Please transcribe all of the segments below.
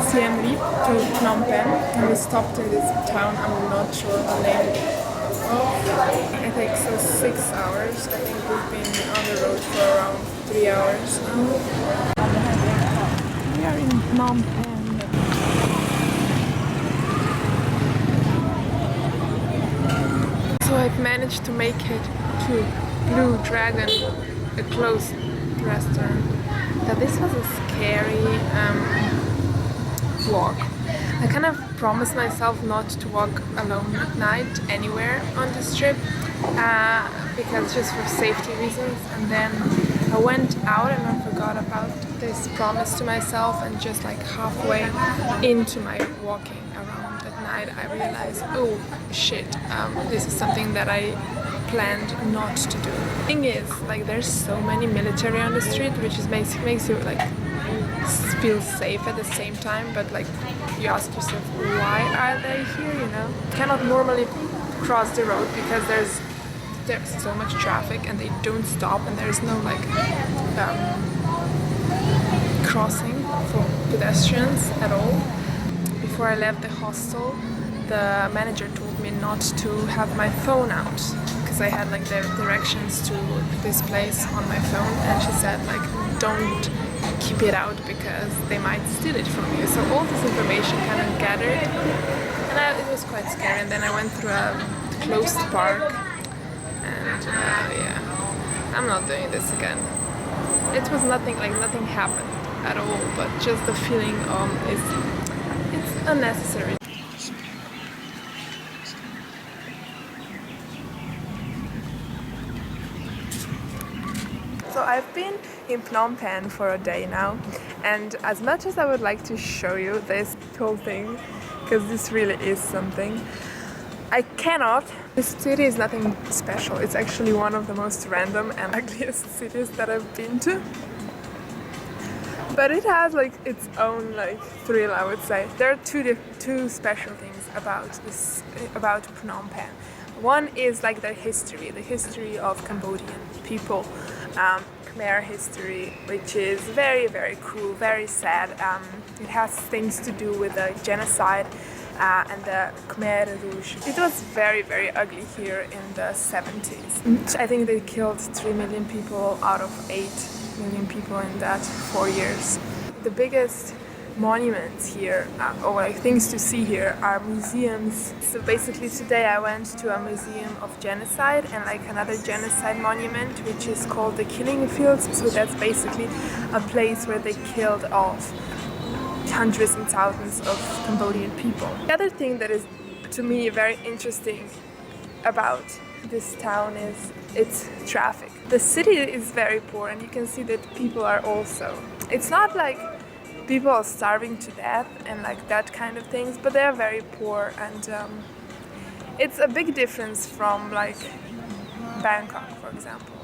Siem Reap to Phnom Penh, and we stopped in this town. I'm not sure the name of. I think so 6 hours. I think we've been on the road for around 3 hours now. We are in Phnom Penh. So I've managed to make it to Blue Dragon, a closed restaurant. Now this was a scary walk. I kind of promised myself not to walk alone at night anywhere on this trip because just for safety reasons, and then I went out and I forgot about this promise to myself, and just like halfway into my walking around at night I realized, oh shit, this is something that I planned not to do. The thing is, like, there's so many military on the street, which is makes you like feel safe at the same time, but like you ask yourself, why are they here, you know? You cannot normally cross the road because there's so much traffic and they don't stop, and there's no like crossing for pedestrians at all. Before I left the hostel, the manager told me not to have my phone out because I had like the directions to this place on my phone, and she said like, don't keep it out because they might steal it from you. So all this information kind of gathered, and it was quite scary. And then I went through a closed park, and yeah, I'm not doing this again. It was nothing happened at all, but just the feeling it's unnecessary. So I've been in Phnom Penh for a day now, and as much as I would like to show you this whole thing, because this really is something, I cannot. This city is nothing special. It's actually one of the most random and ugliest cities that I've been to. But it has like its own like thrill, I would say. There are two special things about Phnom Penh. One is like the history of Cambodian people, Khmer history, which is very, very cool, very sad. It has things to do with the genocide and the Khmer Rouge. It was very, very ugly here in the 70s. I think they killed 3 million people out of 8 million people in that 4 years. The biggest monuments here, or like things to see here, are museums. So basically today I went to a museum of genocide and like another genocide monument, which is called the Killing Fields. So that's basically a place where they killed off hundreds and thousands of Cambodian people. The other thing that is to me very interesting about this town is its traffic. The city is very poor, and you can see that people are also. It's not like people are starving to death and like that kind of things, but they're very poor, and it's a big difference from like Bangkok, for example.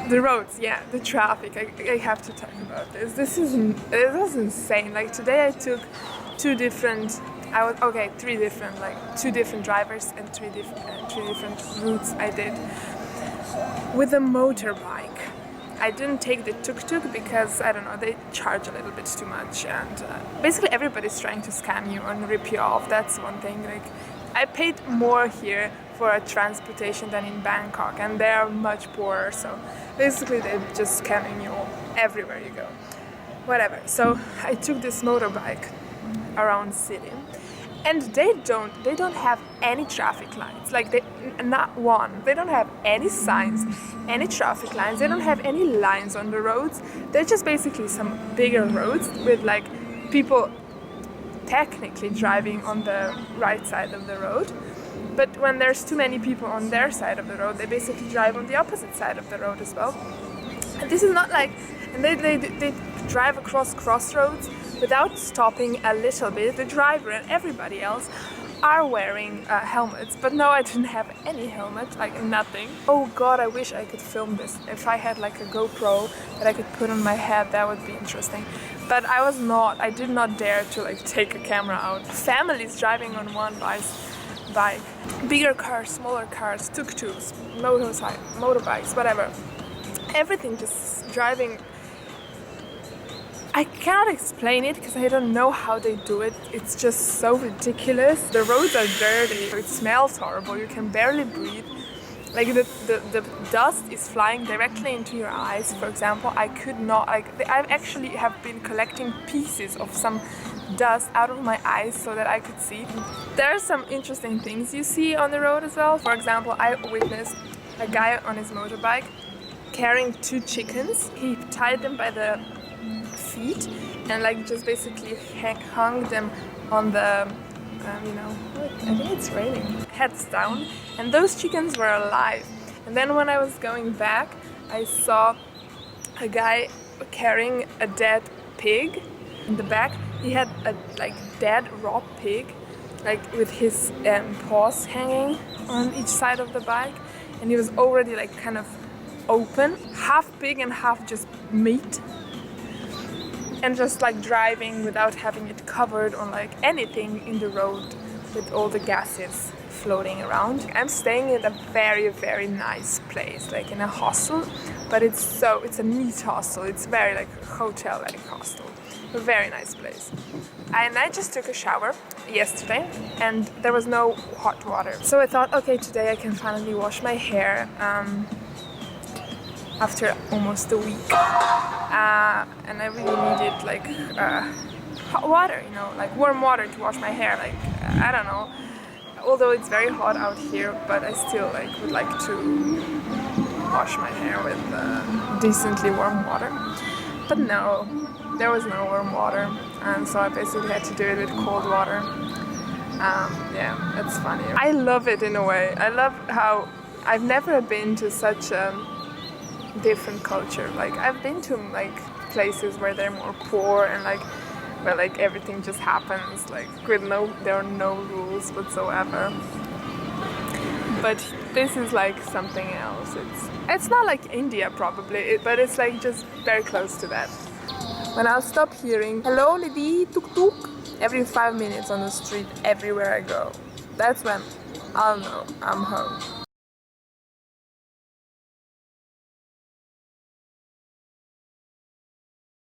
The roads, yeah, the traffic. I have to talk about this. It was insane. Like today I took two different drivers and three different routes I did with a motorbike. I didn't take the tuk-tuk because, I don't know, they charge a little bit too much, and basically everybody's trying to scam you and rip you off. That's one thing. Like, I paid more here for a transportation than in Bangkok, and they are much poorer, so basically they're just scamming you everywhere you go. Whatever. So I took this motorbike around city, and they don't have any traffic lights, like not one. They don't have any signs, any traffic lines. They don't have any lines on the roads. They're just basically some bigger roads with like people technically driving on the right side of the road. But when there's too many people on their side of the road, they basically drive on the opposite side of the road as well. And this is not like, and they drive across crossroads without stopping a little bit. The driver and everybody else are wearing helmets, but no, I didn't have any helmet, like nothing. Oh god, I wish I could film this. If I had like a GoPro that I could put on my head, that would be interesting. But I did not dare to like take a camera out. Families driving on one bike, bigger cars, smaller cars, tuk-tuks, motorbikes, whatever. Everything just driving I cannot explain it because I don't know how they do it. It's just so ridiculous. The roads are dirty, it smells horrible, you can barely breathe. Like the dust is flying directly into your eyes. For example, I could not, like, I actually have been collecting pieces of some dust out of my eyes so that I could see. There are some interesting things you see on the road as well. For example, I witnessed a guy on his motorbike carrying 2 chickens. He tied them by the feet and like just basically hung them on the I think it's raining, heads down, and those chickens were alive. And then when I was going back, I saw a guy carrying a dead pig in the back. He had a like dead raw pig, like with his paws hanging on each side of the bike, and he was already like kind of open, half pig and half just meat, and just like driving without having it covered on like anything in the road with all the gases floating around. I'm staying in a very, very nice place, like in a hostel, but it's a neat hostel. It's very like a hotel-like hostel. A very nice place. And I just took a shower yesterday and there was no hot water. So I thought, okay, today I can finally wash my hair after almost a week. And I really needed like hot water, you know, like warm water to wash my hair. Like, I don't know. Although it's very hot out here, but I still like would like to wash my hair with decently warm water. But no, there was no warm water, and so I basically had to do it with cold water. Yeah, it's funny. I love it in a way. I love how I've never been to such a different culture. Like I've been to like places where they're more poor and like where like everything just happens, like with there are no rules whatsoever. But this is like something else. It's not like India probably, but it's like just very close to that. When I'll stop hearing "hello lady tuk tuk" every 5 minutes on the street everywhere I go, that's when I'll know I'm home.